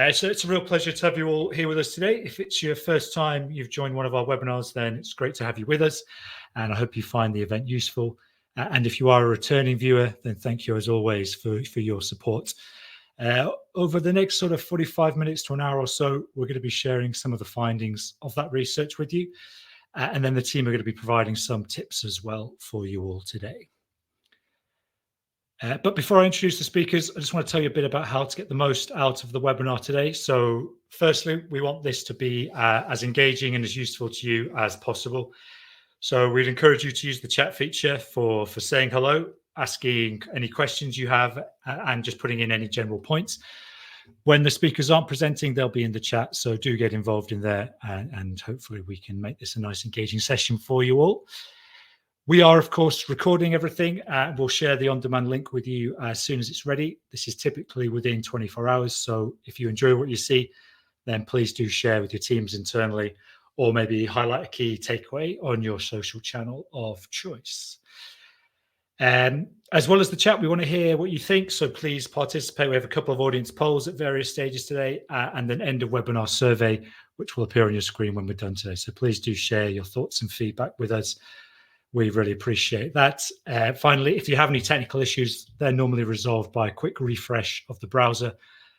So it's a real pleasure to have you all here with us today. If it's your first time you've joined one of our webinars, then it's great to have you with us, and I hope you find the event useful. And if you are a returning viewer, then thank you as always for your support. Over the next sort of 45 minutes to an hour or so, we're going to be sharing some of the findings of that research with you. And then the team are going to be providing some tips as well for you all today. But before I introduce the speakers, I just want to tell you a bit about how to get the most out of the webinar today. So firstly, we want this to be as engaging and as useful to you as possible. So we'd encourage you to use the chat feature for saying hello, asking any questions you have, and just putting in any general points. When the speakers aren't presenting, they'll be in the chat, so do get involved in there, and hopefully we can make this a nice engaging session for you all. We are, of course, recording everything. We'll share the on-demand link with you as soon as it's ready. This is typically within 24 hours, so if you enjoy what you see, then please do share with your teams internally, or maybe highlight a key takeaway on your social channel of choice. As well as the chat, we want to hear what you think, so please participate. We have a couple of audience polls at various stages today, and an end of webinar survey, which will appear on your screen when we're done today. So please do share your thoughts and feedback with us. We really appreciate that. Finally, if you have any technical issues, they're normally resolved by a quick refresh of the browser.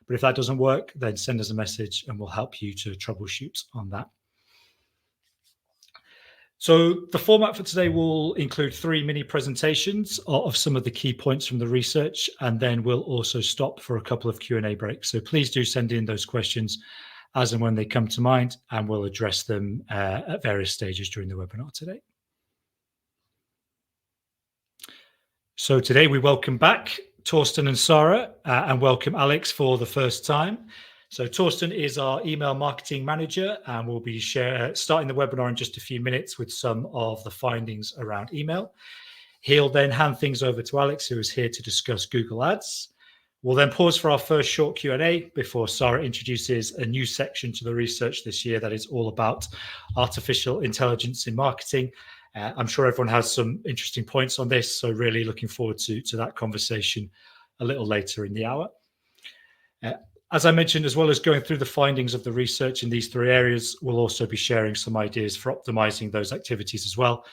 But if that doesn't work, then send us a message and we'll help you to troubleshoot on that. So the format for today will include 3 mini presentations of some of the key points from the research, and then we'll also stop for a couple of Q&A breaks. So please do send in those questions as and when they come to mind, and we'll address them at various stages during the webinar today. So today we welcome back Torsten and Sarah, and welcome Alex for the first time. So Torsten is our email marketing manager, and we'll be starting the webinar in just a few minutes with some of the findings around email. He'll then hand things over to Alex, who is here to discuss Google Ads. We'll then pause for our first short Q&A before Sarah introduces a new section to the research this year that is all about artificial intelligence in marketing. I'm sure everyone has some interesting points on this, so really looking forward to that conversation a little later in the hour. As I mentioned, as well as going through the findings of the research in these 3 areas, we'll also be sharing some ideas for optimizing those activities as well.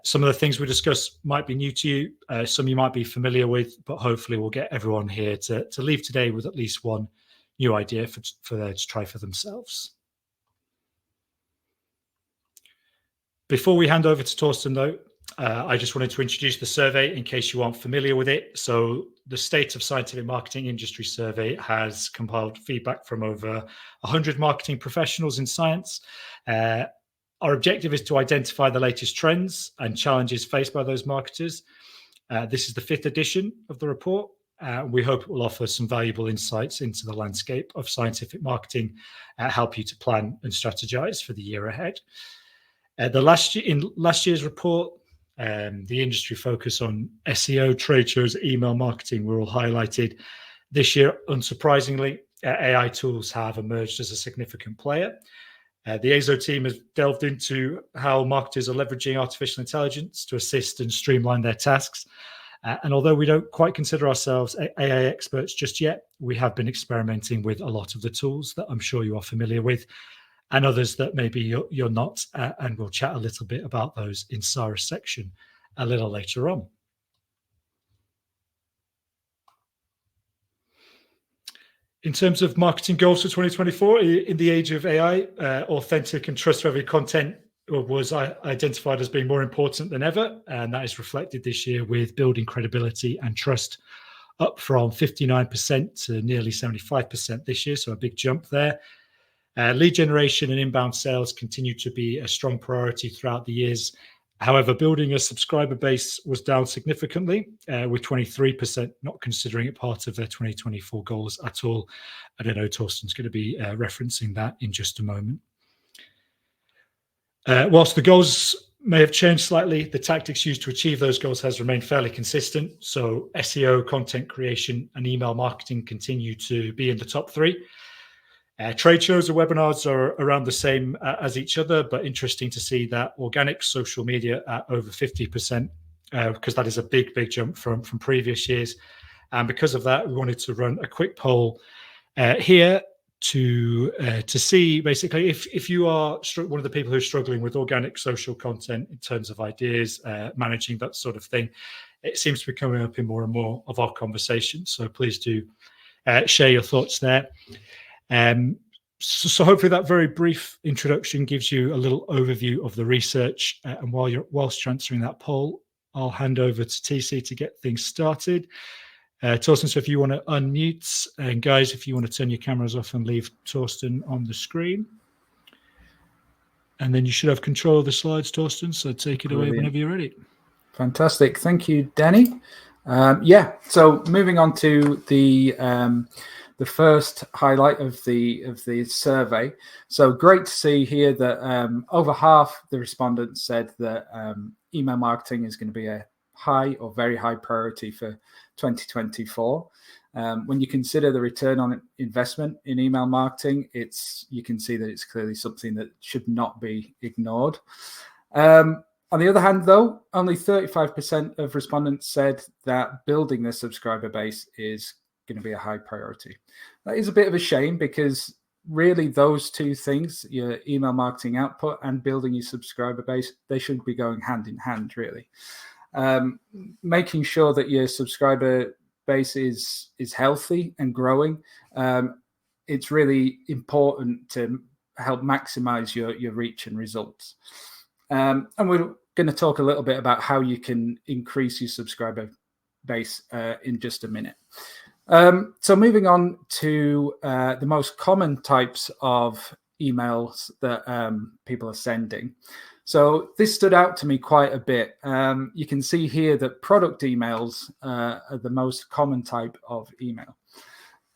Some of the things we discuss might be new to you, some you might be familiar with, but hopefully we'll get everyone here to leave today with at least one new idea for them to try for themselves. Before we hand over to Torsten, though, I just wanted to introduce the survey in case you aren't familiar with it. So the State of Scientific Marketing Industry Survey has compiled feedback from over 100 marketing professionals in science. Our objective is to identify the latest trends and challenges faced by those marketers. This is the 5th edition of the report. We hope it will offer some valuable insights into the landscape of scientific marketing, help you to plan and strategize for the year ahead. In last year's report, the industry focus on SEO, trade shows, email marketing were all highlighted. This year, unsurprisingly, AI tools have emerged as a significant player. The AZO team has delved into how marketers are leveraging artificial intelligence to assist and streamline their tasks. And although we don't quite consider ourselves AI experts just yet, we have been experimenting with a lot of the tools that I'm sure you are familiar with, and others that maybe you're not, and we'll chat a little bit about those in Sarah's section a little later on. In terms of marketing goals for 2024, in the age of AI, authentic and trustworthy content was identified as being more important than ever, and that is reflected this year with building credibility and trust up from 59% to nearly 75% this year, so a big jump there. Lead generation and inbound sales continue to be a strong priority throughout the years. However, building a subscriber base was down significantly, with 23% not considering it part of their 2024 goals at all. I don't know, Torsten's going to be referencing that in just a moment. Whilst the goals may have changed slightly, the tactics used to achieve those goals has remained fairly consistent. So SEO, content creation, and email marketing continue to be in the top 3. Trade shows and webinars are around the same as each other, but interesting to see that organic social media at over 50%, because that is a big jump from previous years. And because of that, we wanted to run a quick poll here to see basically if you are one of the people who are struggling with organic social content in terms of ideas, managing that sort of thing. It seems to be coming up in more and more of our conversations. So please do share your thoughts there. So hopefully that very brief introduction gives you a little overview of the research. And whilst you're answering that poll, I'll hand over to TC to get things started. Torsten, so if you want to unmute, and guys, if you want to turn your cameras off and leave Torsten on the screen. And then you should have control of the slides, Torsten, so take it away whenever you're ready. Fantastic. Thank you, Danny. So moving on to the first highlight of the survey. So great to see here that over half the respondents said that email marketing is going to be a high or very high priority for 2024. When you consider the return on investment in email marketing, you can see that it's clearly something that should not be ignored. On the other hand, though, only 35% of respondents said that building their subscriber base is going to be a high priority. That is a bit of a shame, because really those two things, your email marketing output and building your subscriber base, they should be going hand in hand, really. Making sure that your subscriber base is healthy and growing, it's really important to help maximize your reach and results. And we're going to talk a little bit about how you can increase your subscriber base in just a minute. So moving on to the most common types of emails that people are sending. So this stood out to me quite a bit. You can see here that product emails are the most common type of email.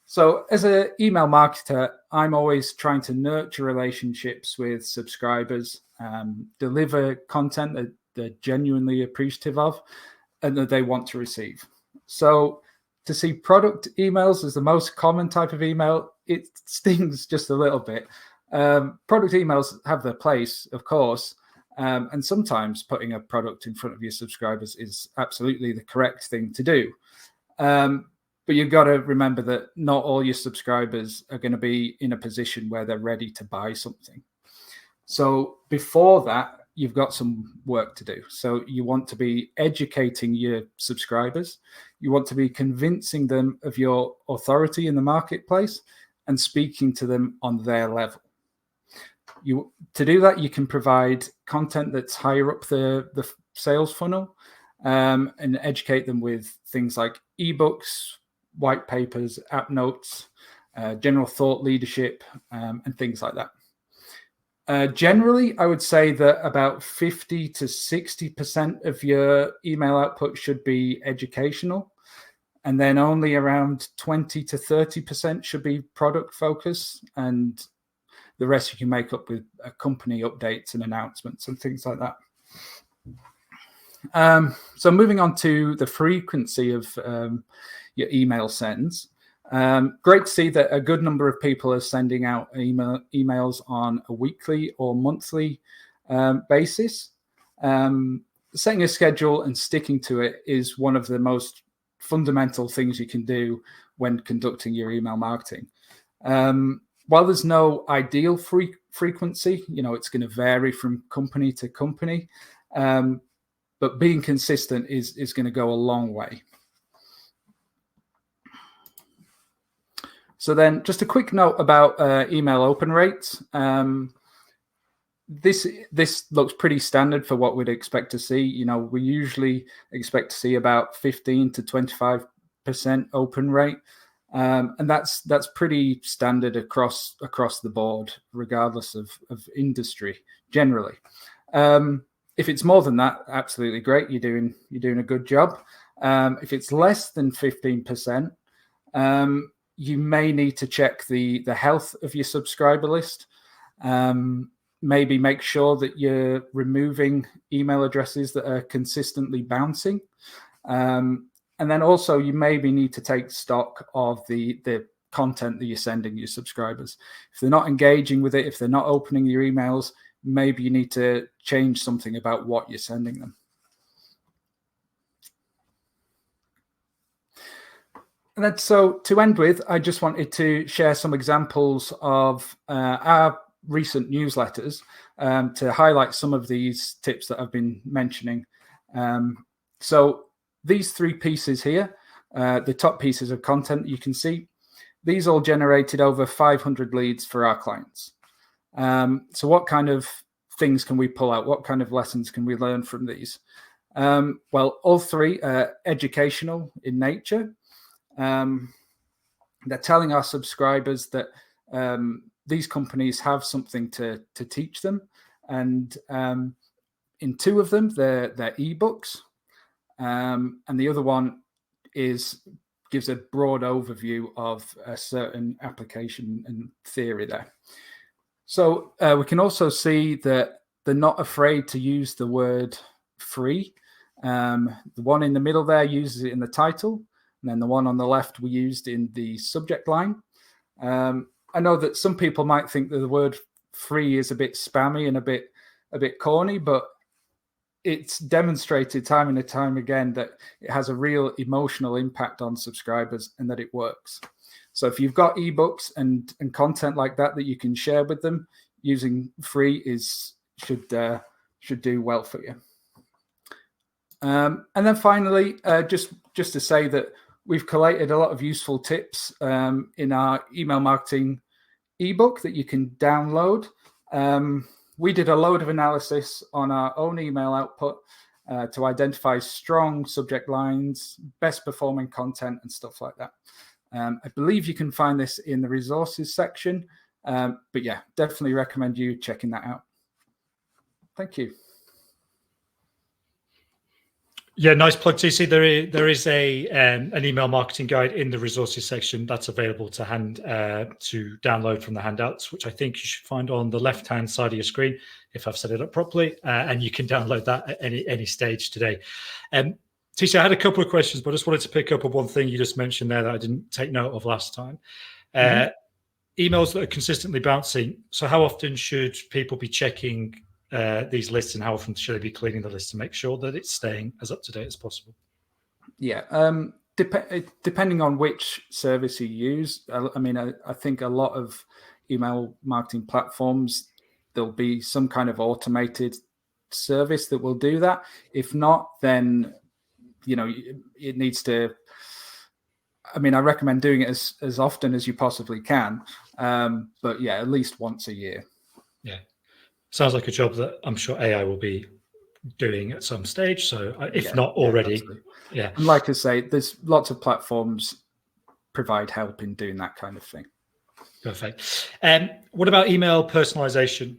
So as an email marketer, I'm always trying to nurture relationships with subscribers, deliver content that they're genuinely appreciative of and that they want to receive. So to see product emails as the most common type of email, it stings just a little bit. Product emails have their place, of course, and sometimes putting a product in front of your subscribers is absolutely the correct thing to do. But you've got to remember that not all your subscribers are going to be in a position where they're ready to buy something. So before that, you've got some work to do. So you want to be educating your subscribers. You want to be convincing them of your authority in the marketplace and speaking to them on their level. To do that, you can provide content that's higher up the sales funnel, and educate them with things like ebooks, white papers, app notes, general thought leadership, and things like that. Generally, I would say that about 50 to 60% of your email output should be educational, and then only around 20 to 30% should be product focused, and the rest you can make up with company updates and announcements and things like that. So moving on to the frequency of your email sends. Great to see that a good number of people are sending out emails on a weekly or monthly basis. Setting a schedule and sticking to it is one of the most fundamental things you can do when conducting your email marketing. While there's no ideal frequency, it's going to vary from company to company, but being consistent is going to go a long way. So then just a quick note about email open rates. This looks pretty standard for what we'd expect to see. We usually expect to see about 15 to 25% open rate. And that's pretty standard across the board, regardless of industry generally. If it's more than that, absolutely great. You're doing a good job. If it's less than 15%, you may need to check the health of your subscriber list. Maybe make sure that you're removing email addresses that are consistently bouncing. And then also you maybe need to take stock of the content that you're sending your subscribers. If they're not engaging with it, if they're not opening your emails, maybe you need to change something about what you're sending them. And then, so to end with, I just wanted to share some examples of our recent newsletters to highlight some of these tips that I've been mentioning. So these 3 pieces here, the top pieces of content that you can see, these all generated over 500 leads for our clients. So what kind of things can we pull out? What kind of lessons can we learn from these? Well, all 3 are educational in nature. They're telling our subscribers that these companies have something to teach them, and in 2 of them, they're ebooks, and the other one gives a broad overview of a certain application and theory there. So we can also see that they're not afraid to use the word free. The one in the middle there uses it in the title. And then the one on the left we used in the subject line. I know that some people might think that the word free is a bit spammy and a bit corny, but it's demonstrated time and time again that it has a real emotional impact on subscribers and that it works. So if you've got ebooks and content like that you can share with them, using free should do well for you. And then finally, just to say that we've collated a lot of useful tips in our email marketing ebook that you can download. We did a load of analysis on our own email output to identify strong subject lines, best performing content, and stuff like that. I believe you can find this in the resources section, but yeah, definitely recommend you checking that out. Thank you. Yeah, nice plug, TC. There is an email marketing guide in the resources section that's available to download from the handouts, which I think you should find on the left-hand side of your screen, if I've set it up properly, and you can download that at any stage today. TC, I had a couple of questions, but I just wanted to pick up on one thing you just mentioned there that I didn't take note of last time. Emails that are consistently bouncing. So how often should people be checking these lists, and how often should they be cleaning the list to make sure that it's staying as up to date as possible? Yeah, depending on which service you use. I mean, I think a lot of email marketing platforms, there'll be some kind of automated service that will do that. If not, then it needs to. I mean, I recommend doing it as often as you possibly can, but yeah, at least once a year. Yeah. Sounds like a job that I'm sure AI will be doing at some stage. So if not already, yeah. And like I say, there's lots of platforms provide help in doing that kind of thing. Perfect. What about email personalization?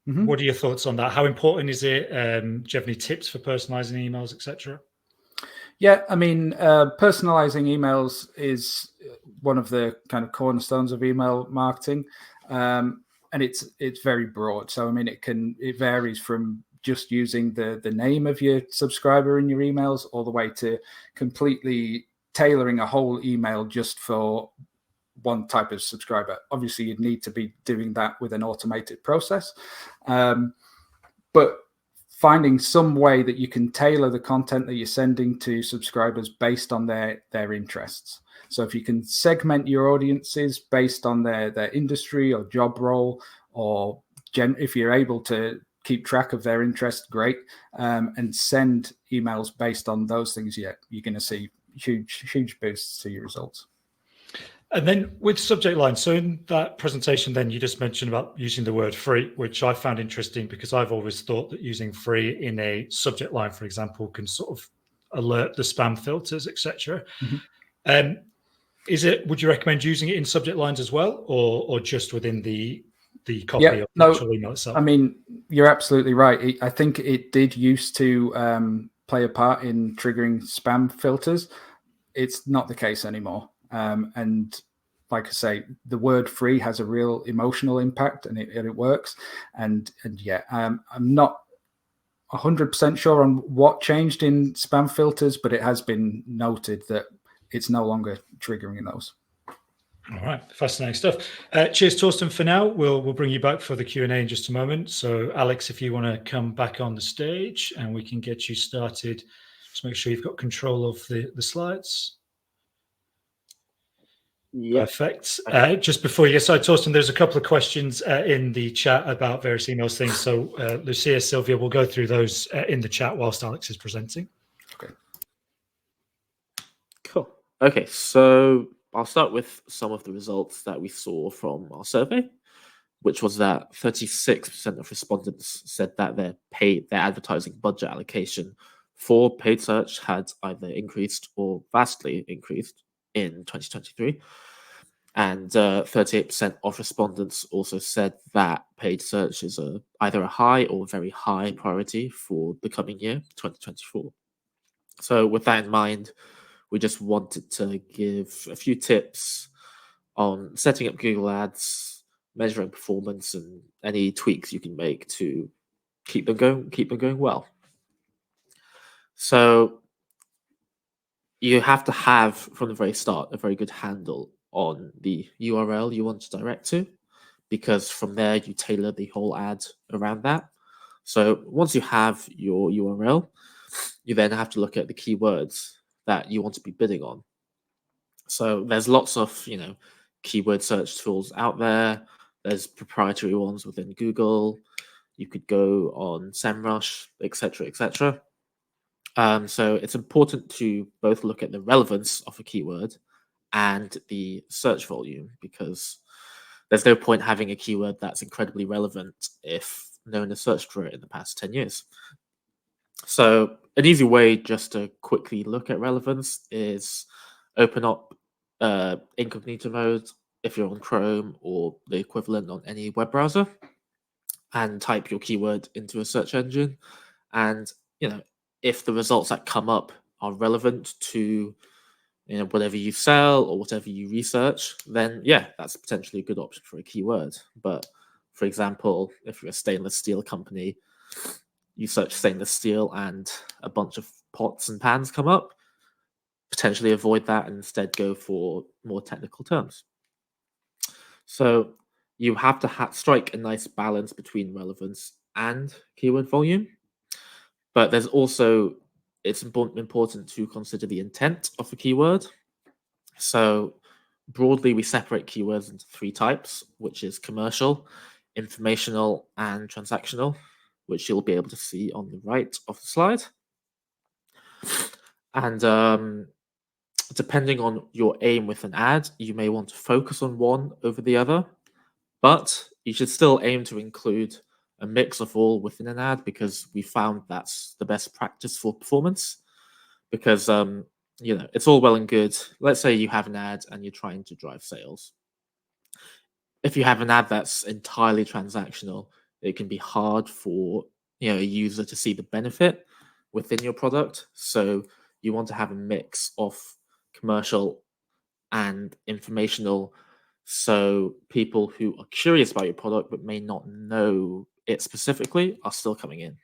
Mm-hmm. What are your thoughts on that? How important is it? Do you have any tips for personalizing emails, etc.? Yeah, I mean, personalizing emails is one of the kind of cornerstones of email marketing. And it's very broad. So I mean, it varies from just using the name of your subscriber in your emails all the way to completely tailoring a whole email just for one type of subscriber. Obviously, you'd need to be doing that with an automated process, but finding some way that you can tailor the content that you're sending to subscribers based on their interests. So if you can segment your audiences based on their industry or job role, or if you're able to keep track of their interest, great, and send emails based on those things, you're going to see huge boosts to your results. And then with subject lines, so in that presentation, then you just mentioned about using the word free, which I found interesting because I've always thought that using free in a subject line, for example, can sort of alert the spam filters, etc. Mm-hmm. Would you recommend using it in subject lines as well, or just within the copy of the actual email itself? I mean, you're absolutely right. I think it did used to play a part in triggering spam filters. It's not the case anymore. And like I say, the word free has a real emotional impact, and it works. And yeah, I'm not 100% sure on what changed in spam filters, but it has been noted that it's no longer triggering those. All right, fascinating stuff. Cheers, Torsten. For now, we'll bring you back for the Q&A in just a moment. So, Alex, if you want to come back on the stage and we can get you started, just make sure you've got control of the slides. Yeah. Perfect. Just before you get started, Torsten, there's a couple of questions in the chat about various emails things. So Lucia, Sylvia, will go through those in the chat whilst Alex is presenting. Okay. Cool. Okay, so I'll start with some of the results that we saw from our survey, which was that 36% of respondents said that their advertising budget allocation for paid search had either increased or vastly increased in 2023. And 38% of respondents also said that paid search is either a high or very high priority for the coming year, 2024. So with that in mind, we just wanted to give a few tips on setting up Google Ads, measuring performance, and any tweaks you can make to keep them going well. So you have to have, from the very start, a very good handle on the URL you want to direct to, because from there you tailor the whole ad around that. So once you have your URL, you then have to look at the keywords that you want to be bidding on. So there's lots of, keyword search tools out there. There's proprietary ones within Google. You could go on SEMrush, etc., etc. So it's important to both look at the relevance of a keyword and the search volume, because there's no point having a keyword that's incredibly relevant if no one has searched for it in the past 10 years. So an easy way just to quickly look at relevance is open up incognito mode if you're on Chrome or the equivalent on any web browser, and type your keyword into a search engine. And if the results that come up are relevant to whatever you sell or whatever you research, then yeah, that's potentially a good option for a keyword. But for example, if you're a stainless steel company, you search stainless steel and a bunch of pots and pans come up, potentially avoid that and instead go for more technical terms. So you have to strike a nice balance between relevance and keyword volume. But there's also, it's important to consider the intent of a keyword. So broadly, we separate keywords into 3 types, which is commercial, informational, and transactional, which you'll be able to see on the right of the slide. And depending on your aim with an ad, you may want to focus on one over the other, but you should still aim to include a mix of all within an ad, because we found that's the best practice for performance. Because it's all well and good. Let's say you have an ad and you're trying to drive sales. If you have an ad that's entirely transactional, it can be hard for a user to see the benefit within your product. So you want to have a mix of commercial and informational, so people who are curious about your product but may not know it specifically are still coming in.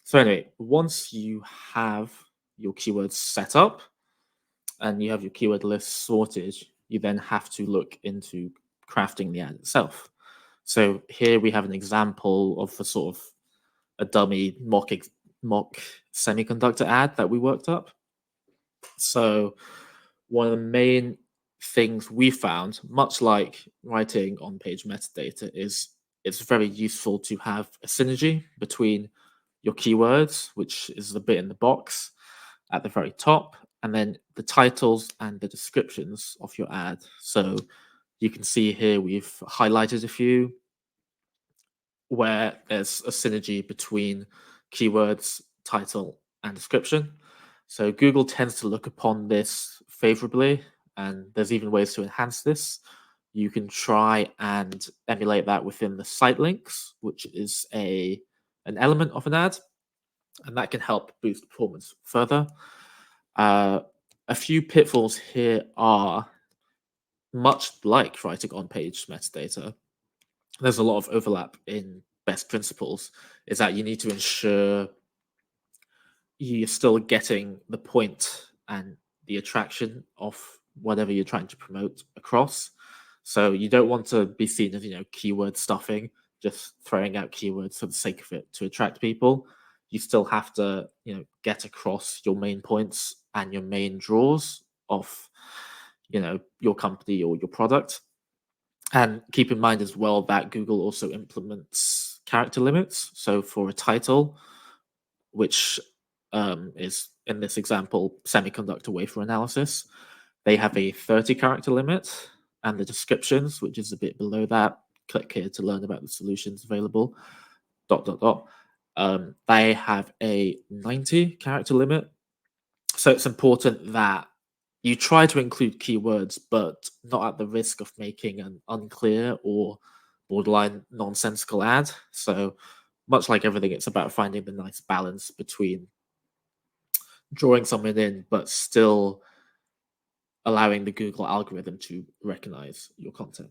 So anyway, once you have your keywords set up and you have your keyword list sorted, you then have to look into crafting the ad itself. So here we have an example of a sort of a dummy mock semiconductor ad that we worked up. So one of the main things we found, much like writing on-page metadata, is it's very useful to have a synergy between your keywords, which is the bit in the box at the very top, and then the titles and the descriptions of your ad. So you can see here we've highlighted a few where there's a synergy between keywords, title, and description. So Google tends to look upon this favorably, and there's even ways to enhance this. You can try and emulate that within the site links, which is an element of an ad, and that can help boost performance further. A few pitfalls here are, much like writing on-page metadata, there's a lot of overlap in best principles, is that you need to ensure you're still getting the point and the attraction of whatever you're trying to promote across. So you don't want to be seen as, keyword stuffing, just throwing out keywords for the sake of it to attract people. You still have to, get across your main points and your main draws of your company or your product. And keep in mind as well that Google also implements character limits. So for a title, which is in this example, semiconductor wafer analysis, they have a 30 character limit, and the descriptions, which is a bit below that, click here to learn about the solutions available, ... They have a 90 character limit. So it's important that you try to include keywords, but not at the risk of making an unclear or borderline nonsensical ad. So much like everything, it's about finding the nice balance between drawing someone in, but still allowing the Google algorithm to recognize your content.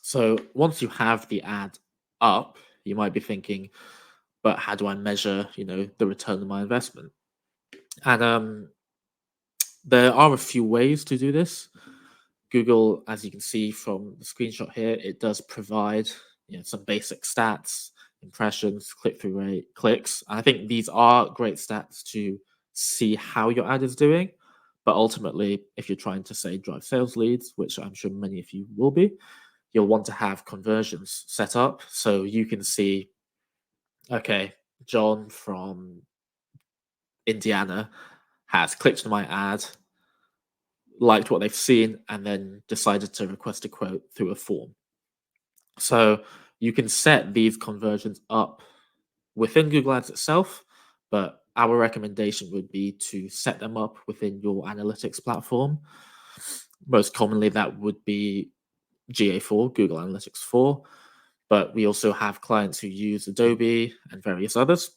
So once you have the ad up, you might be thinking, but how do I measure, the return on my investment? And there are a few ways to do this. Google, as you can see from the screenshot here, it does provide some basic stats, impressions, click-through rate, clicks. And I think these are great stats to see how your ad is doing. But ultimately, if you're trying to, say, drive sales leads, which I'm sure many of you will be, you'll want to have conversions set up so you can see, okay, John from Indiana has clicked on my ad, liked what they've seen, and then decided to request a quote through a form. So you can set these conversions up within Google Ads itself, but our recommendation would be to set them up within your analytics platform. Most commonly, that would be GA4, Google Analytics 4, but we also have clients who use Adobe and various others.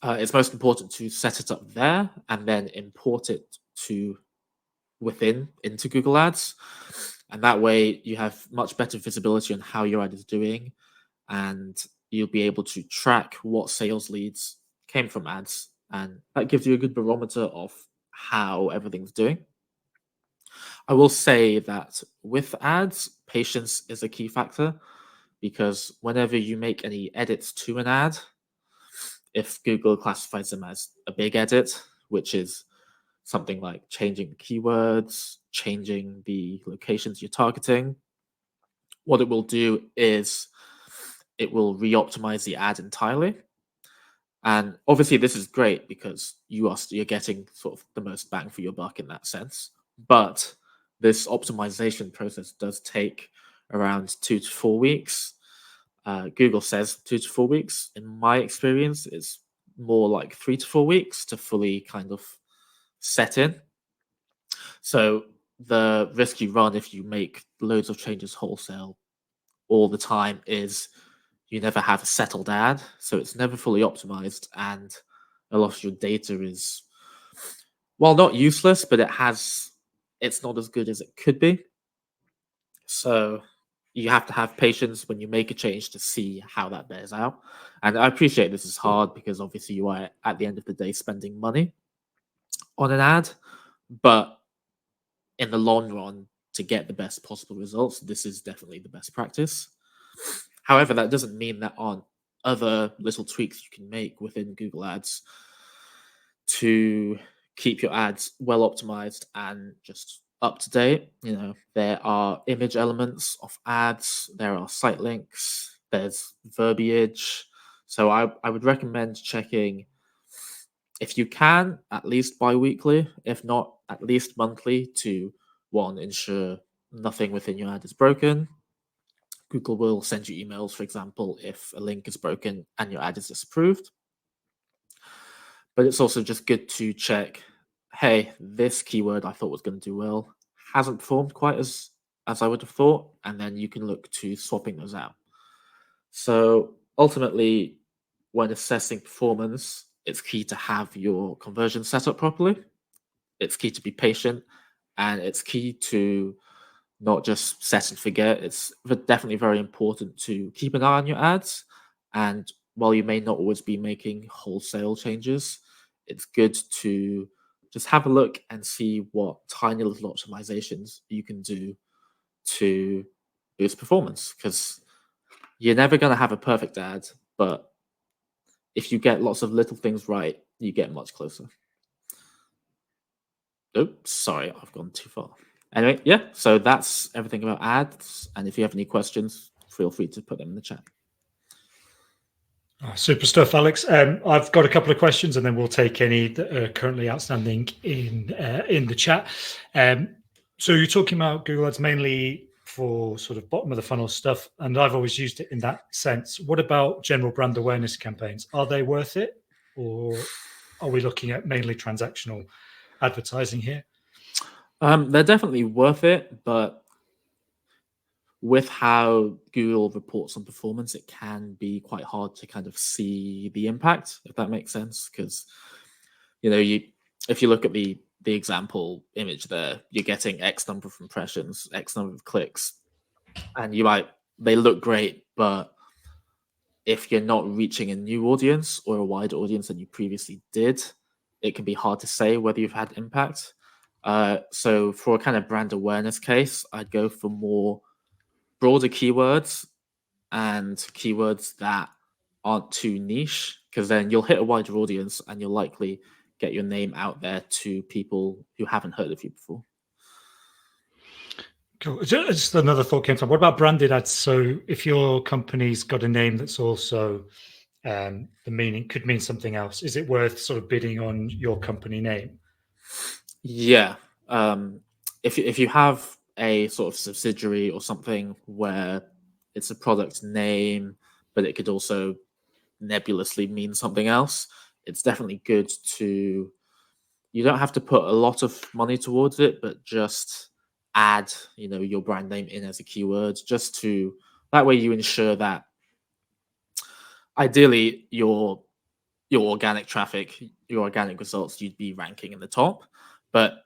It's most important to set it up there and then import it into Google Ads. And that way you have much better visibility on how your ad is doing, and you'll be able to track what sales leads came from ads. And that gives you a good barometer of how everything's doing. I will say that with ads, patience is a key factor, because whenever you make any edits to an ad, if Google classifies them as a big edit, which is something like changing the keywords, changing the locations you're targeting, what it will do is it will re-optimize the ad entirely. And obviously this is great because you're getting sort of the most bang for your buck in that sense. But this optimization process does take around 2 to 4 weeks. Google says 2 to 4 weeks. In my experience, it's more like 3 to 4 weeks to fully kind of set in. So the risk you run if you make loads of changes wholesale all the time is you never have a settled ad, so it's never fully optimized, and a lot of your data is, well, not useless, but it's not as good as it could be. So you have to have patience when you make a change to see how that bears out. And I appreciate this is hard because obviously you are at the end of the day spending money on an ad, but in the long run, to get the best possible results, this is definitely the best practice. However, that doesn't mean there aren't other little tweaks you can make within Google Ads to keep your ads well optimized and just up to date. There are image elements of ads, there are site links, there's verbiage. So I would recommend checking, if you can, at least bi-weekly, if not at least monthly, to one, ensure nothing within your ad is broken. Google will send you emails, for example, if a link is broken and your ad is disapproved. But it's also just good to check, hey, this keyword I thought was going to do well hasn't performed quite as I would have thought, and then you can look to swapping those out. So ultimately, when assessing performance, it's key to have your conversion set up properly. It's key to be patient, and it's key to not just set and forget. It's definitely very important to keep an eye on your ads. And while you may not always be making wholesale changes, it's good to just have a look and see what tiny little optimizations you can do to boost performance. Because you're never going to have a perfect ad, but if you get lots of little things right, you get much closer. Oops, sorry, I've gone too far. Anyway, yeah, so that's everything about ads. And if you have any questions, feel free to put them in the chat. Oh, super stuff, Alex. I've got a couple of questions, and then we'll take any that are currently outstanding in the chat. So you're talking about Google Ads mainly for sort of bottom of the funnel stuff, and I've always used it in that sense. What about general brand awareness campaigns? Are they worth it, or are we looking at mainly transactional advertising here? They're definitely worth it, but with how Google reports on performance, it can be quite hard to kind of see the impact, if that makes sense. Because if you look at the example image there, you're getting X number of impressions, X number of clicks, and they look great, but if you're not reaching a new audience or a wider audience than you previously did, it can be hard to say whether you've had impact. So for a kind of brand awareness case, I'd go for more broader keywords and keywords that aren't too niche, because then you'll hit a wider audience and you'll likely get your name out there to people who haven't heard of you before. Cool. Just another thought came to me. What about branded ads? So if your company's got a name that's also the meaning could mean something else, is it worth sort of bidding on your company name? Yeah. If you have a sort of subsidiary or something where it's a product name, but it could also nebulously mean something else, it's definitely good to. You don't have to put a lot of money towards it, but just add, your brand name in as a keyword, just to that way you ensure that ideally your organic traffic, your organic results, you'd be ranking in the top. But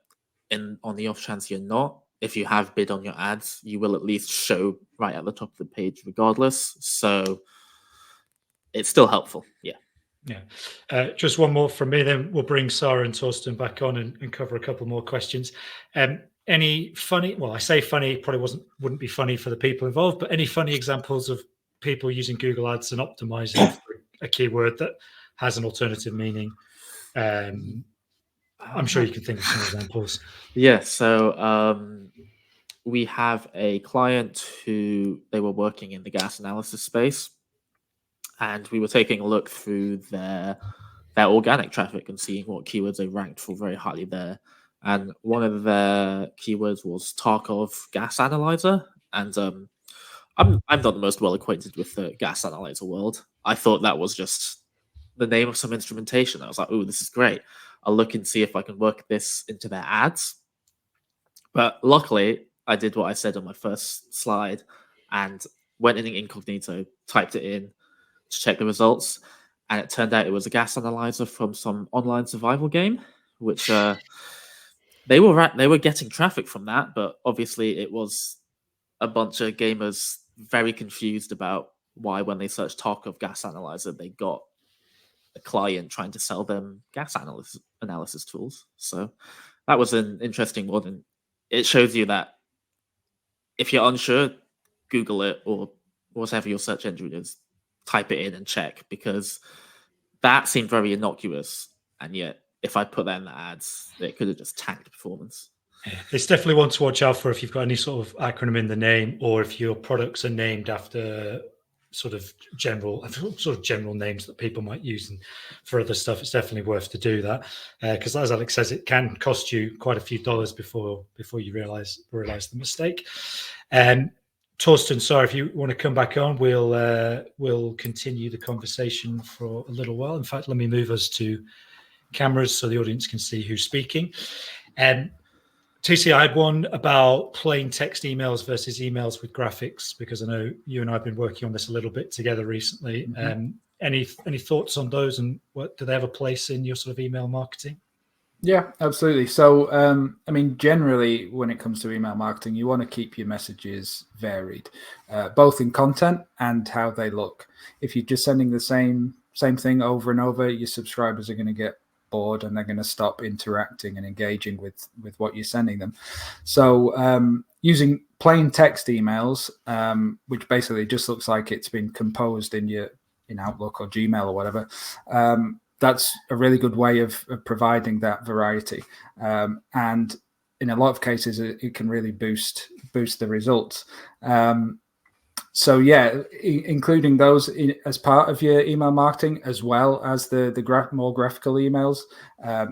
on the off chance you're not, if you have bid on your ads, you will at least show right at the top of the page regardless. So it's still helpful. Yeah. Yeah. Just one more from me, then we'll bring Sarah and Torsten back on and cover a couple more questions. Any funny, well, I say funny, probably wouldn't be funny for the people involved, but any funny examples of people using Google Ads and optimizing for a keyword that has an alternative meaning? I'm sure you can think of some examples. Yeah. So we have a client who they were working in the gas analysis space, and we were taking a look through their organic traffic and seeing what keywords they ranked for very highly there. And one of their keywords was Tarkov gas analyzer. And I'm not the most well acquainted with the gas analyzer world. I thought that was just the name of some instrumentation. I was like, "Oh, this is great. I'll look and see if I can work this into their ads." But luckily, I did what I said on my first slide and went in incognito, typed it in to check the results, and it turned out it was a gas analyzer from some online survival game, which they were getting traffic from that, but obviously it was a bunch of gamers very confused about why, when they searched Tarkov gas analyzer, they got a client trying to sell them gas analysis tools. So that was an interesting one, and it shows you that if you're unsure, Google it or whatever your search engine is, type it in and check, because that seemed very innocuous, and yet if I put that in the ads, it could have just tanked performance. It's definitely one to watch out for if you've got any sort of acronym in the name, or if your products are named after sort of general names that people might use. And for other stuff, it's definitely worth to do that, because as Alex says, it can cost you quite a few dollars before you realize the mistake. Torsten, sorry, if you want to come back on, we'll continue the conversation for a little while. In fact, let me move us to cameras so the audience can see who's speaking. TC, I had one about plain text emails versus emails with graphics, because I know you and I have been working on this a little bit together recently. Mm-hmm. Any thoughts on those, and do they have a place in your sort of email marketing? Yeah, absolutely. So, I mean, generally, when it comes to email marketing, you want to keep your messages varied, both in content and how they look. If you're just sending the same thing over and over, your subscribers are going to get bored and they're going to stop interacting and engaging with what you're sending them. So, using plain text emails, which basically just looks like it's been composed in Outlook or Gmail or whatever, that's a really good way of providing that variety. And in a lot of cases, it can really boost the results. So yeah, including those as part of your email marketing, as well as the more graphical emails.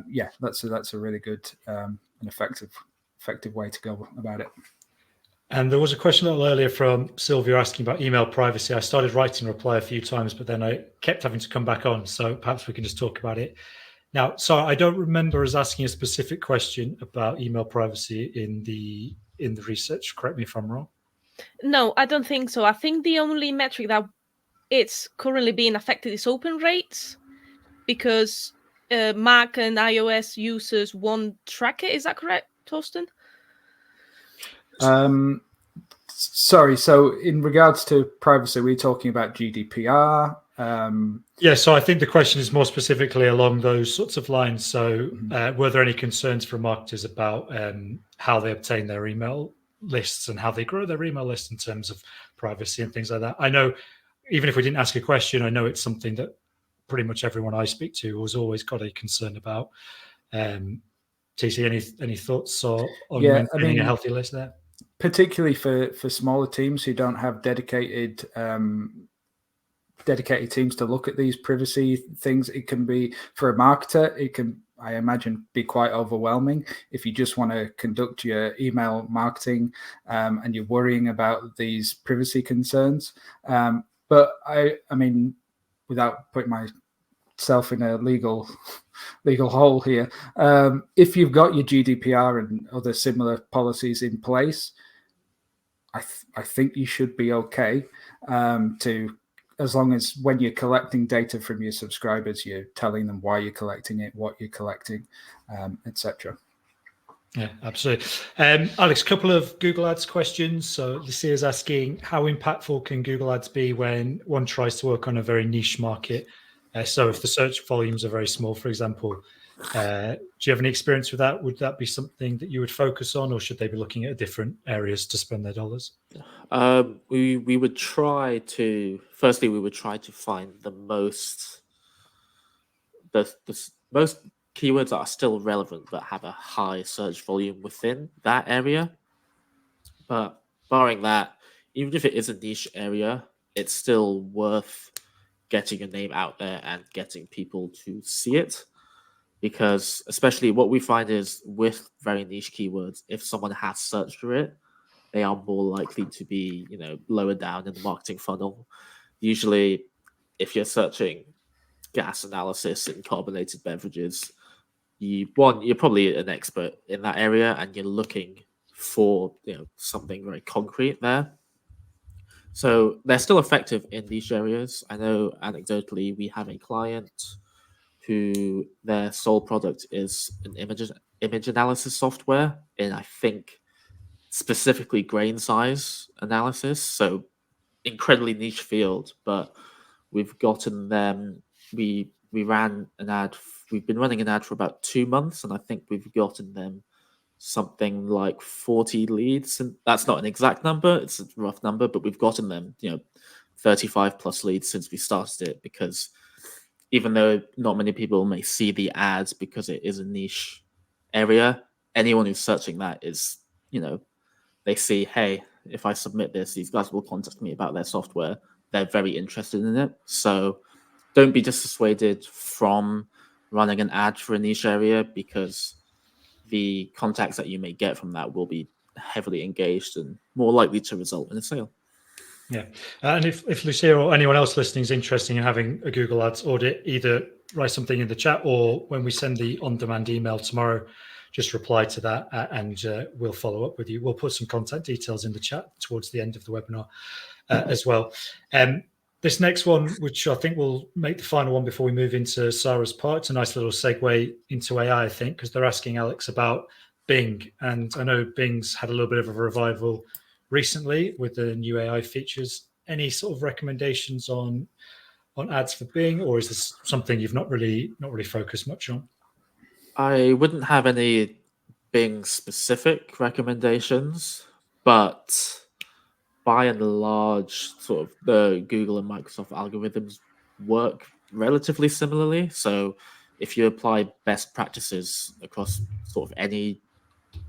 Yeah, that's a really good and effective way to go about it. And there was a question a little earlier from Sylvia asking about email privacy. I started writing a reply a few times, but then I kept having to come back on. So perhaps we can just talk about it now. So I don't remember us asking a specific question about email privacy in the research. Correct me if I'm wrong. No, I don't think so. I think the only metric that it's currently being affected is open rates, because Mac and iOS users won't track it. Is that correct, Torsten? Sorry. So in regards to privacy, we're talking about GDPR. Yeah, so I think the question is more specifically along those sorts of lines. So were there any concerns from marketers about how they obtain their email lists and how they grow their email list in terms of privacy and things like that? I know, even if we didn't ask a question, I know it's something that pretty much everyone I speak to has always got a concern about. TC, any thoughts on maintaining a healthy list there? Particularly for smaller teams who don't have dedicated teams to look at these privacy things, it can be, for a marketer, it can, I imagine, be quite overwhelming if you just want to conduct your email marketing and you're worrying about these privacy concerns. But I mean, without putting myself in a legal hole here, if you've got your GDPR and other similar policies in place, I think you should be okay as long as when you're collecting data from your subscribers, you're telling them why you're collecting it, what you're collecting, etc. Yeah, absolutely. Alex, a couple of Google Ads questions. So Lucia is asking, how impactful can Google Ads be when one tries to work on a very niche market? So if the search volumes are very small, for example, do you have any experience with that? Would that be something that you would focus on, or should they be looking at different areas to spend their dollars? We would try to, firstly, we would try to find the most keywords that are still relevant but have a high search volume within that area. But barring that, even if it is a niche area, it's still worth getting your name out there and getting people to see it. Because especially what we find is with very niche keywords, if someone has searched for it, they are more likely to be, lower down in the marketing funnel. Usually, if you're searching gas analysis in carbonated beverages, you're probably an expert in that area, and you're looking for something very concrete there. So they're still effective in these areas. I know anecdotally we have a client who their sole product is an image analysis software, and I think specifically grain size analysis. So incredibly niche field, but we've gotten them. We ran an ad. We've been running an ad for about 2 months, and I think we've gotten them something like 40 leads. And that's not an exact number; it's a rough number, but we've gotten them 35 plus leads since we started it, because even though not many people may see the ads because it is a niche area, anyone who's searching that is, they see, hey, if I submit this, these guys will contact me about their software. They're very interested in it. So don't be dissuaded from running an ad for a niche area, because the contacts that you may get from that will be heavily engaged and more likely to result in a sale. Yeah. And if Lucia or anyone else listening is interested in having a Google Ads audit, either write something in the chat, or when we send the on-demand email tomorrow, just reply to that and we'll follow up with you. We'll put some contact details in the chat towards the end of the webinar as well. This next one, which I think will make the final one before we move into Sarah's part, it's a nice little segue into AI, I think, because they're asking Alex about Bing. And I know Bing's had a little bit of a revival recently with the new AI features. Any sort of recommendations on ads for Bing, or is this something you've not really focused much on? I wouldn't have any Bing specific recommendations, but by and large, sort of the Google and Microsoft algorithms work relatively similarly. So if you apply best practices across sort of any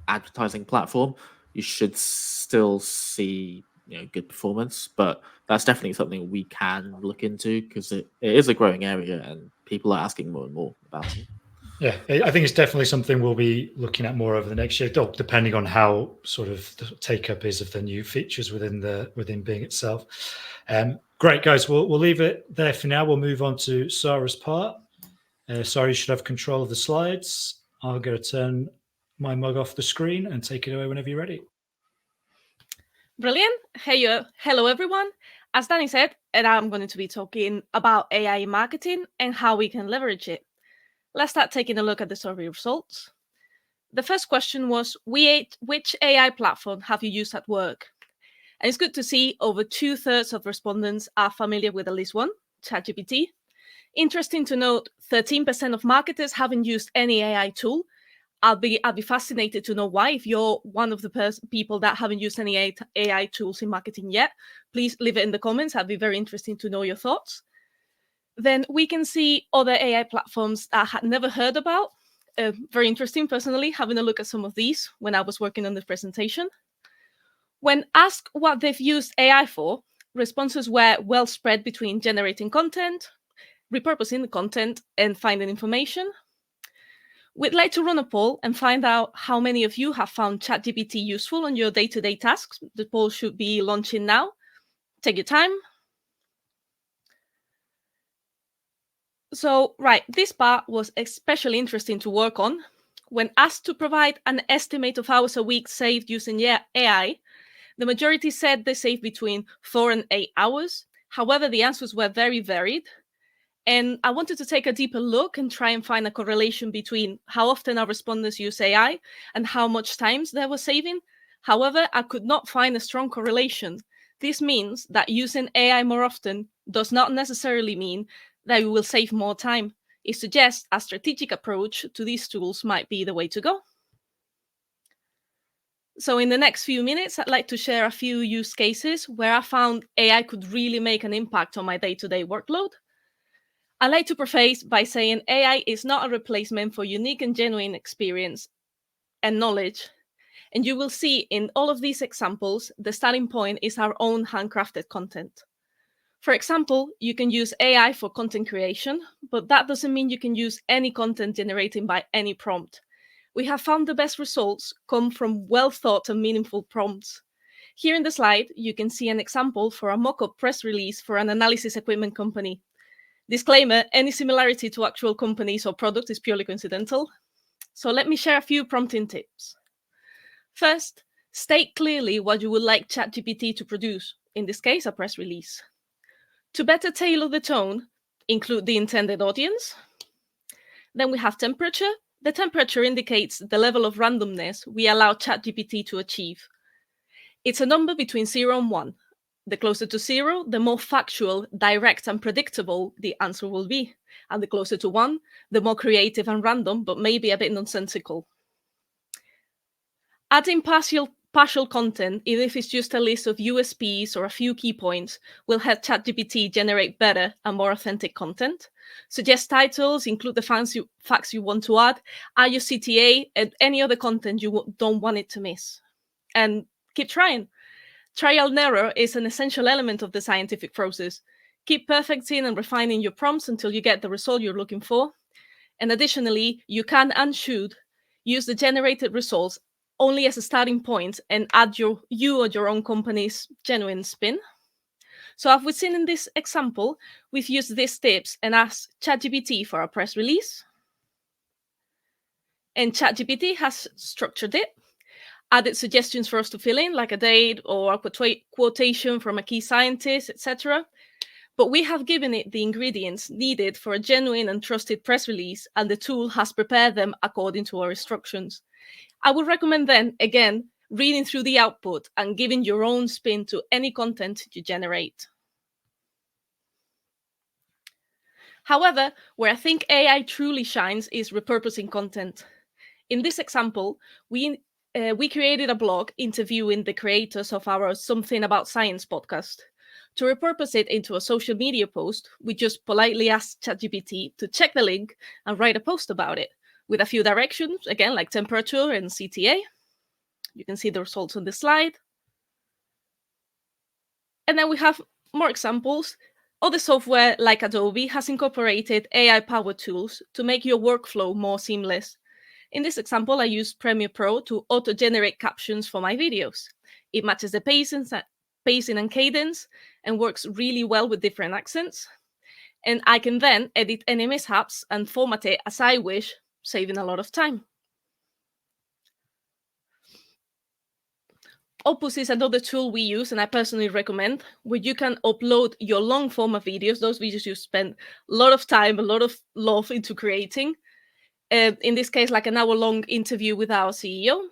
advertising platform, you should still see good performance. But that's definitely something we can look into because it is a growing area and people are asking more and more about it. Yeah, I think it's definitely something we'll be looking at more over the next year, depending on how sort of the take up is of the new features within Bing itself. Great, guys. We'll leave it there for now. We'll move on to Sarah's part. Sarah, you should have control of the slides. I'm going to turn my mug off the screen and take it away whenever you're ready. Brilliant. Hey, hello, everyone. As Danny said, and I'm going to be talking about AI in marketing and how we can leverage it. Let's start taking a look at the survey results. The first question was, which AI platform have you used at work? And it's good to see over 2/3 of respondents are familiar with at least one, ChatGPT. Interesting to note, 13% of marketers haven't used any AI tool. I'll be fascinated to know why. If you're one of the people that haven't used any AI tools in marketing yet, please leave it in the comments. I'd be very interested to know your thoughts. Then we can see other AI platforms that I had never heard about. Very interesting, personally, having a look at some of these when I was working on this presentation. When asked what they've used AI for, responses were well spread between generating content, repurposing the content, and finding information. We'd like to run a poll and find out how many of you have found ChatGPT useful on your day-to-day tasks. The poll should be launching now. Take your time. So, right, this part was especially interesting to work on. When asked to provide an estimate of hours a week saved using AI, the majority said they saved between 4 and 8 hours. However, the answers were very varied. And I wanted to take a deeper look and try and find a correlation between how often our respondents use AI and how much time they were saving. However, I could not find a strong correlation. This means that using AI more often does not necessarily mean that you will save more time. It suggests a strategic approach to these tools might be the way to go. So in the next few minutes, I'd like to share a few use cases where I found AI could really make an impact on my day-to-day workload. I like to preface by saying AI is not a replacement for unique and genuine experience and knowledge. And you will see in all of these examples, the starting point is our own handcrafted content. For example, you can use AI for content creation, but that doesn't mean you can use any content generated by any prompt. We have found the best results come from well-thought and meaningful prompts. Here in the slide, you can see an example for a mock-up press release for an analysis equipment company. Disclaimer, any similarity to actual companies or products is purely coincidental. So let me share a few prompting tips. First, state clearly what you would like ChatGPT to produce, in this case, a press release. To better tailor the tone, include the intended audience. Then we have temperature. The temperature indicates the level of randomness we allow ChatGPT to achieve. It's a number between 0 and 1. The closer to 0, the more factual, direct, and predictable the answer will be. And the closer to 1, the more creative and random, but maybe a bit nonsensical. Adding partial content, even if it's just a list of USPs or a few key points, will help ChatGPT generate better and more authentic content. Suggest titles, include the facts you want to add your CTA, and any other content you don't want it to miss. And keep trying. Trial and error is an essential element of the scientific process. Keep perfecting and refining your prompts until you get the result you're looking for. And additionally, you can and should use the generated results only as a starting point and add you or your own company's genuine spin. So as we've seen in this example, we've used these tips and asked ChatGPT for a press release. And ChatGPT has structured it, added suggestions for us to fill in, like a date or a quotation from a key scientist, etc. But we have given it the ingredients needed for a genuine and trusted press release, and the tool has prepared them according to our instructions. I would recommend then, again, reading through the output and giving your own spin to any content you generate. However, where I think AI truly shines is repurposing content. In this example, we created a blog interviewing the creators of our Something About Science podcast. To repurpose it into a social media post, we just politely ask ChatGPT to check the link and write a post about it with a few directions, again, like temperature and CTA. You can see the results on the slide. And then we have more examples. Other software like Adobe has incorporated AI-powered tools to make your workflow more seamless. In this example, I used Premiere Pro to auto-generate captions for my videos. It matches the pacing and cadence and works really well with different accents. And I can then edit any mishaps and format it as I wish, saving a lot of time. Opus is another tool we use, and I personally recommend, where you can upload your long format videos, those videos you spend a lot of time, a lot of love into creating. In this case, like an hour-long interview with our CEO.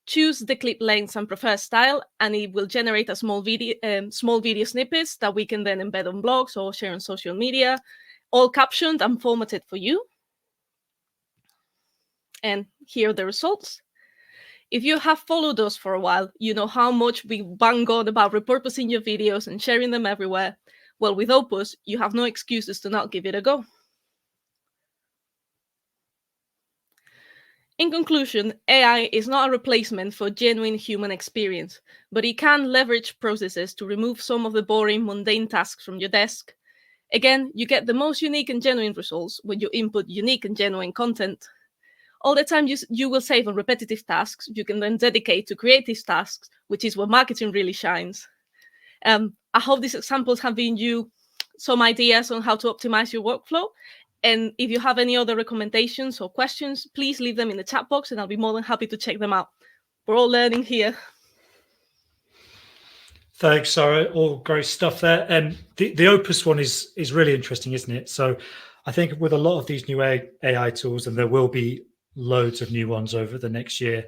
Choose the clip length and preferred style, and it will generate a small video snippets that we can then embed on blogs or share on social media, all captioned and formatted for you. And here are the results. If you have followed us for a while, you know how much we bang on about repurposing your videos and sharing them everywhere. Well, with Opus, you have no excuses to not give it a go. In conclusion, AI is not a replacement for genuine human experience, but it can leverage processes to remove some of the boring, mundane tasks from your desk. Again, you get the most unique and genuine results when you input unique and genuine content. All the time you will save on repetitive tasks, you can then dedicate to creative tasks, which is where marketing really shines. I hope these examples have given you some ideas on how to optimize your workflow. And if you have any other recommendations or questions, please leave them in the chat box and I'll be more than happy to check them out. We're all learning here. Thanks, Sarah. All great stuff there. And the Opus one is really interesting, isn't it? So I think with a lot of these new AI tools, and there will be loads of new ones over the next year,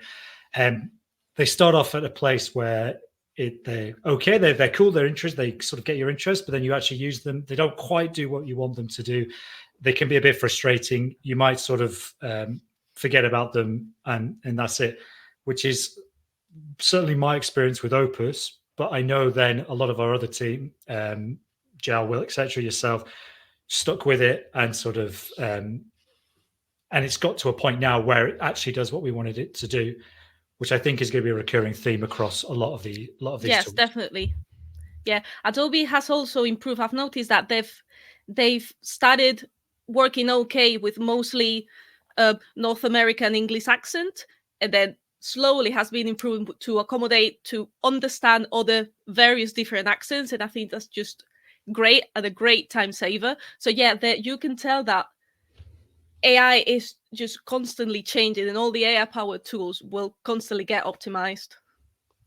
they start off at a place where they're cool, they're interesting, they sort of get your interest, but then you actually use them, they don't quite do what you want them to do. They can be a bit frustrating. You might sort of forget about them and that's it, which is certainly my experience with Opus. But I know then a lot of our other team, Jal, Will, etc., yourself, stuck with it and sort of, and it's got to a point now where it actually does what we wanted it to do, which I think is going to be a recurring theme across a lot of these yes, tools. Definitely. Yeah, Adobe has also improved. I've noticed that they've started working okay with mostly North American English accent, and then slowly has been improving to accommodate, to understand other various different accents, and I think that's just great and a great time saver. So yeah, you can tell that AI is just constantly changing, and all the AI-powered tools will constantly get optimized,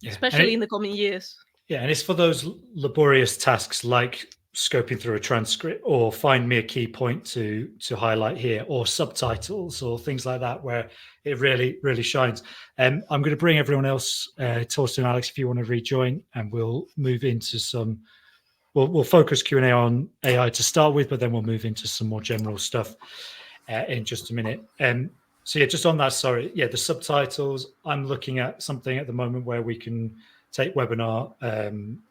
especially in the coming years. Yeah, and it's for those laborious tasks like scoping through a transcript or find me a key point to highlight here, or subtitles or things like that, where it really, really shines. I'm going to bring everyone else, Torsten and Alex, if you want to rejoin, and we'll move into some, we'll focus Q&A on AI to start with, but then we'll move into some more general stuff in just a minute. So yeah, just on that, sorry. Yeah, the subtitles, I'm looking at something at the moment where we can take webinar,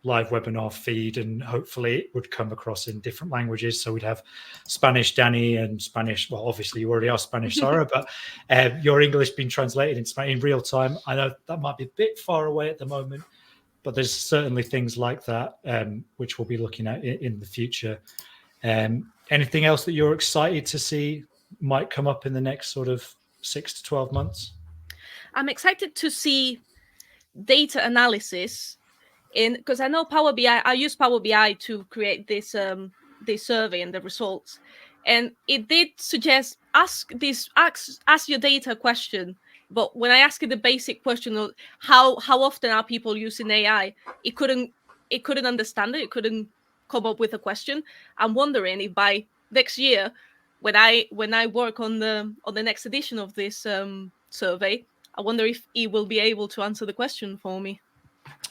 live webinar feed, and hopefully it would come across in different languages. So we'd have Spanish, Danny, and Spanish. Well, obviously you already are Spanish, Sarah, but your English being translated in real time. I know that might be a bit far away at the moment, but there's certainly things like that, which we'll be looking at in the future. Anything else that you're excited to see might come up in the next sort of 6 to 12 months? I'm excited to see data analysis because I know Power BI. I use Power BI to create this survey and the results, and it did suggest ask your data question. But when I asked it the basic question of how often are people using AI, it couldn't understand it. It couldn't come up with a question. I'm wondering if by next year, when I work on the next edition of this survey, I wonder if it will be able to answer the question for me.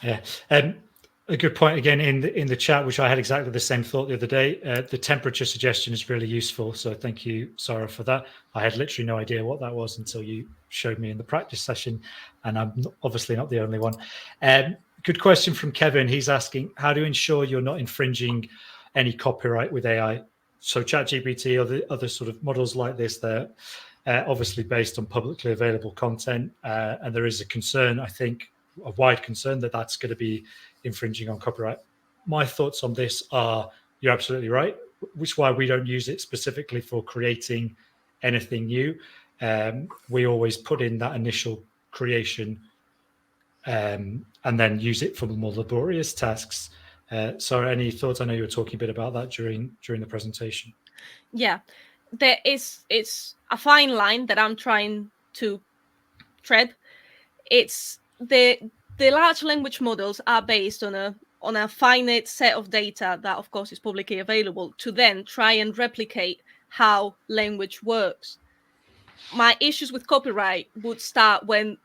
Yeah, a good point again in the chat, which I had exactly the same thought the other day. The temperature suggestion is really useful, so thank you, Sarah, for that. I had literally no idea what that was until you showed me in the practice session, and I'm obviously not the only one. good question from Kevin. He's asking, how do you ensure you're not infringing any copyright with AI? So ChatGPT, other sort of models like this, they're obviously based on publicly available content. And there is a concern, I think, a wide concern that that's going to be infringing on copyright. My thoughts on this are, you're absolutely right, which is why we don't use it specifically for creating anything new. We always put in that initial creation and then use it for the more laborious tasks. So any thoughts? I know you were talking a bit about that during the presentation. Yeah, it's a fine line that I'm trying to tread. It's the large language models are based on a finite set of data that, of course, is publicly available to then try and replicate how language works. My issues with copyright would start when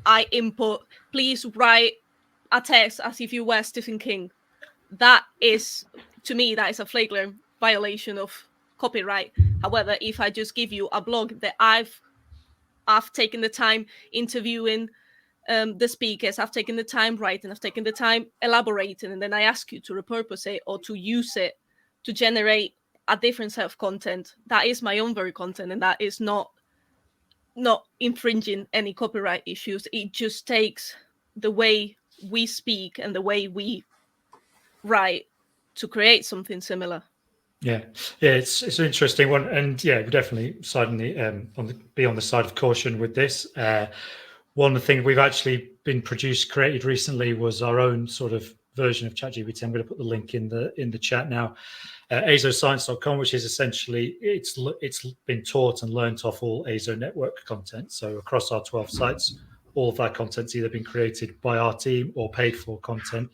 I input, please write a text as if you were Stephen King. That is, to me, that is a flagrant violation of copyright. However, if I just give you a blog that I've taken the time interviewing the speakers, I've taken the time writing, I've taken the time elaborating, and then I ask you to repurpose it or to use it to generate a different set of content, that is my own very content, and that is not infringing any copyright issues. It just takes the way we speak and the way we write to create something similar. Yeah, it's an interesting one, and yeah, we're definitely be on the side of caution with this. One of the things we've actually been created recently was our own sort of version of ChatGPT. I'm going to put the link in the chat now. AZoScience.com, which is essentially it's been taught and learnt off all AZoNetwork content. So across our 12 sites, all of that content's either been created by our team or paid for content,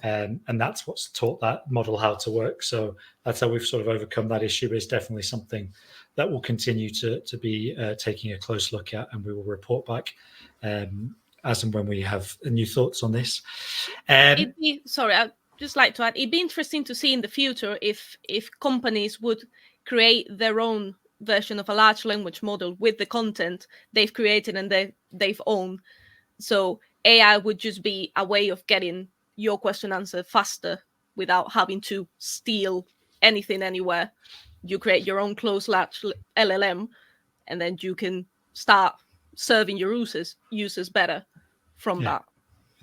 and that's what's taught that model how to work. So that's how we've sort of overcome that issue. But it's definitely something that we'll continue to be taking a close look at, and we will report back as and when we have new thoughts on this. I'd just like to add, it'd be interesting to see in the future if companies would create their own version of a large language model with the content they've created and they've owned. So AI would just be a way of getting your question answered faster without having to steal anything anywhere. You create your own closed large LLM, and then you can start serving your users better from that.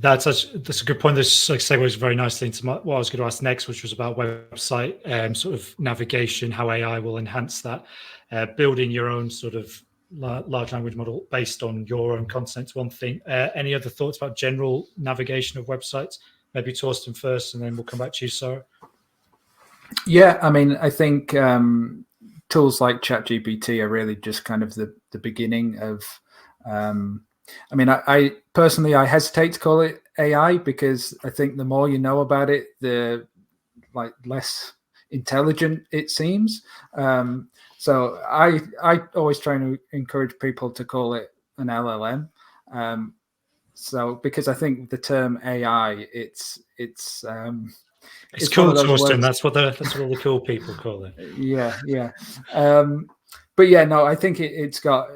That's a good point. This segues very nicely into what I was going to ask next, which was about website sort of navigation, how AI will enhance that. Building your own sort of large language model based on your own content is one thing. Any other thoughts about general navigation of websites? Maybe Torsten first, and then we'll come back to you, Sarah. Yeah, I mean, I think tools like ChatGPT are really just kind of the beginning of. I mean, I personally, I hesitate to call it AI because I think the more you know about it, the less intelligent it seems. So I always try to encourage people to call it an LLM. So because I think the term AI, it's cool, Torsten. That's what all the cool people call it. Yeah. But yeah, no, I think it's got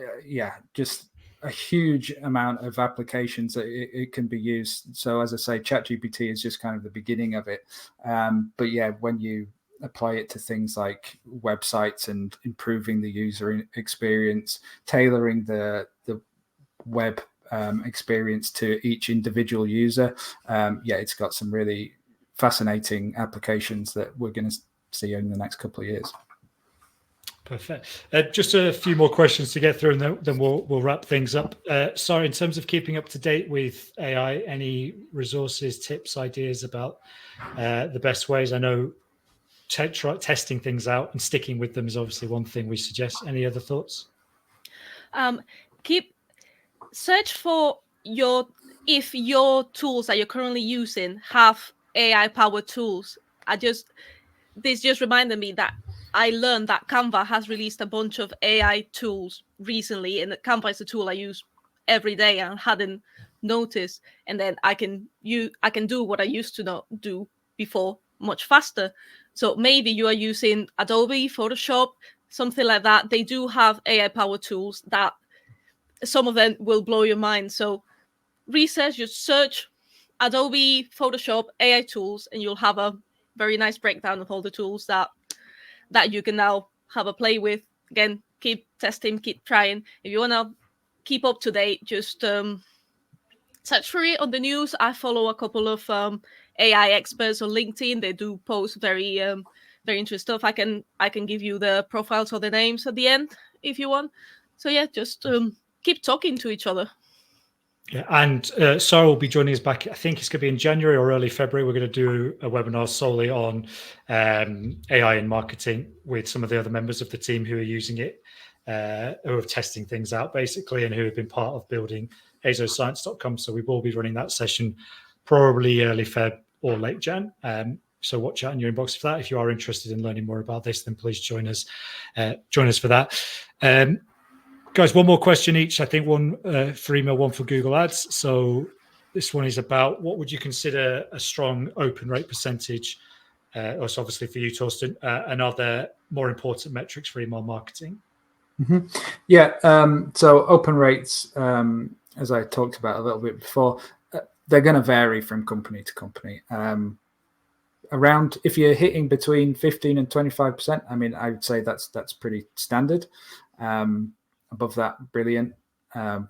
just a huge amount of applications that it can be used. So as I say, ChatGPT is just kind of the beginning of it. But yeah, when you apply it to things like websites and improving the user experience, tailoring the web experience to each individual user, it's got some really fascinating applications that we're going to see in the next couple of years. Perfect. Just a few more questions to get through, and then we'll wrap things up. Sorry, in terms of keeping up to date with AI, any resources, tips, ideas about the best ways? I know testing things out and sticking with them is obviously one thing we suggest. Any other thoughts? Search for if your tools that you're currently using have AI-powered tools. This just reminded me that I learned that Canva has released a bunch of AI tools recently, and Canva is a tool I use every day and hadn't noticed. And then I can do what I used to not do before much faster. So maybe you are using Adobe, Photoshop, something like that. They do have AI-powered tools that some of them will blow your mind. So research, just search Adobe Photoshop, AI tools, and you'll have a very nice breakdown of all the tools that you can now have a play with. Again, keep testing, keep trying. If you want to keep up to date, just search for it on the news. I follow a couple of AI experts on LinkedIn. They do post very interesting stuff. I can give you the profiles or the names at the end if you want. So yeah, just keep talking to each other. Yeah, and Sarah will be joining us back. I think it's going to be in January or early February. We're going to do a webinar solely on AI in marketing with some of the other members of the team who are using it, who are testing things out basically, and who have been part of building AZoScience.com. So we will be running that session probably early Feb or late Jan. So watch out in your inbox for that. If you are interested in learning more about this, then please join us for that. Guys, one more question each. I think one for email, one for Google Ads. So this one is about what would you consider a strong open rate percentage? Also, obviously for you, Torsten, and are there more important metrics for email marketing? Mm-hmm. Yeah. So open rates, as I talked about a little bit before, they're going to vary from company to company. Around, if you're hitting between 15 and 25%, I mean, I would say that's pretty standard. Above that, brilliant.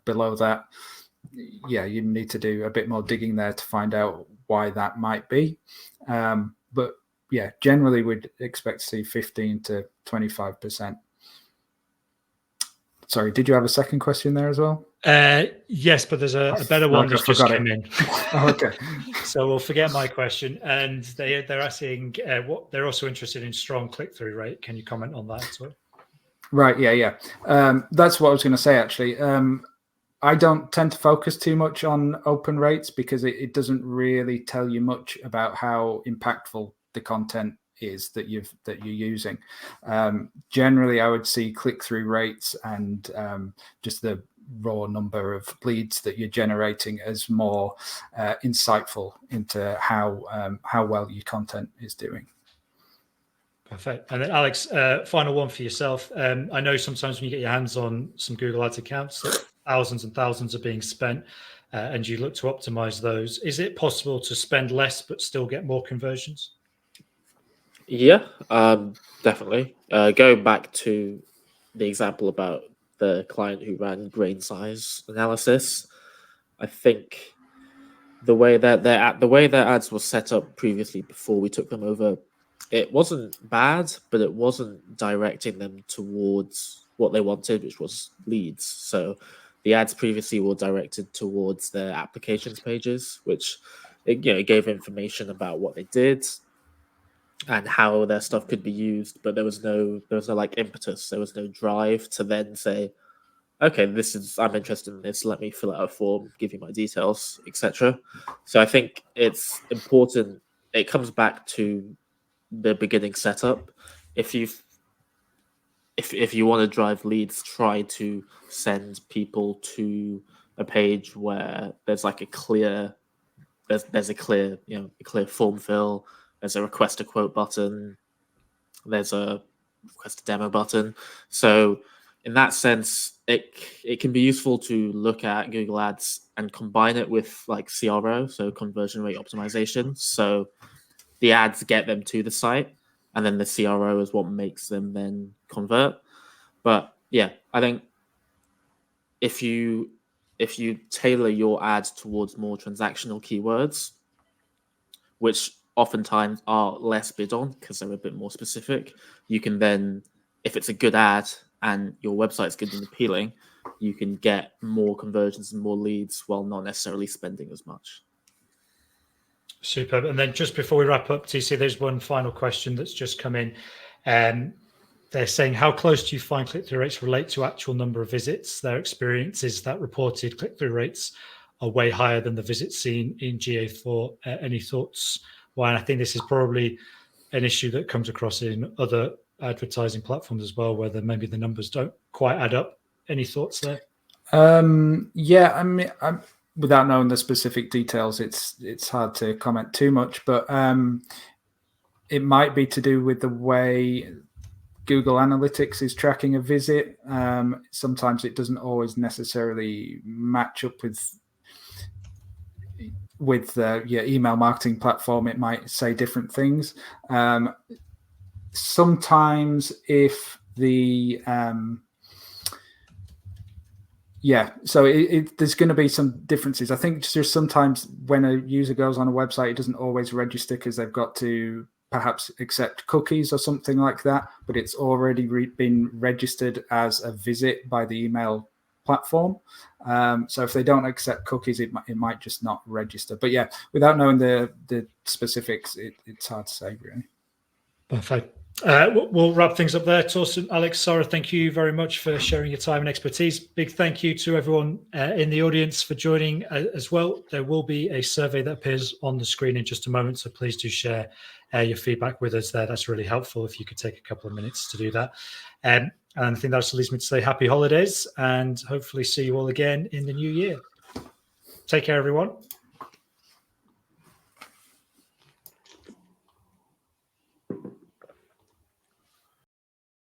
Below that, yeah, you need to do a bit more digging there to find out why that might be. But yeah, generally we'd expect to see 15 to 25%. Sorry, did you have a second question there as well? Yes, but there's a better one that's just come in. Oh, okay. So we'll forget my question. And they're asking what they're also interested in strong click-through rate. Can you comment on that as well? Right. Yeah. That's what I was going to say, actually. I don't tend to focus too much on open rates because it doesn't really tell you much about how impactful the content is that you're using. Generally, I would see click-through rates and just the raw number of leads that you're generating as more insightful into how well your content is doing. Perfect. And then Alex, final one for yourself. I know sometimes when you get your hands on some Google Ads accounts, that thousands and thousands are being spent, and you look to optimize those. Is it possible to spend less but still get more conversions? Yeah, definitely. Going back to the example about the client who ran grain size analysis, I think the way that their ads were set up previously before we took them over, it wasn't bad, but it wasn't directing them towards what they wanted, which was leads. So the ads previously were directed towards their applications pages, which it gave information about what they did and how their stuff could be used, but there was no like impetus, there was no drive to then say, okay, I'm interested in this, let me fill out a form, give you my details, etc. So I think it's important. It comes back to the beginning setup. If you want to drive leads, try to send people to a page where there's like a clear form fill, there's a request a quote button, there's a request a demo button. So in that sense, it can be useful to look at Google Ads and combine it with like CRO, so conversion rate optimization. So the ads get them to the site, and then the CRO is what makes them then convert. But yeah, I think if you tailor your ads towards more transactional keywords, which oftentimes are less bid on because they're a bit more specific, you can then, if it's a good ad and your website's good and appealing, you can get more conversions and more leads while not necessarily spending as much. Superb. And then just before we wrap up, TC, there's one final question that's just come in. They're saying, how close do you find click-through rates relate to actual number of visits? Their experience is that reported click-through rates are way higher than the visits seen in GA4. Any thoughts? Why? And I think this is probably an issue that comes across in other advertising platforms as well, where maybe the numbers don't quite add up. Any thoughts there? Yeah, I mean, without knowing the specific details, it's hard to comment too much, but it might be to do with the way Google Analytics is tracking a visit. Sometimes it doesn't always necessarily match up with with your email marketing platform, it might say different things. Sometimes if the so there's going to be some differences. I think just sometimes when a user goes on a website, it doesn't always register because they've got to perhaps accept cookies or something like that, but it's already been registered as a visit by the email platform. So if they don't accept cookies, it might just not register. But yeah, without knowing the specifics, it's hard to say really. Perfect. We'll wrap things up there. Torsten, Alex, Sarah, thank you very much for sharing your time and expertise. Big thank you to everyone in the audience for joining as well. There will be a survey that appears on the screen in just a moment, so please do share your feedback with us there. That's really helpful if you could take a couple of minutes to do that. And I think that leaves me to say happy holidays and hopefully see you all again in the new year. Take care, everyone.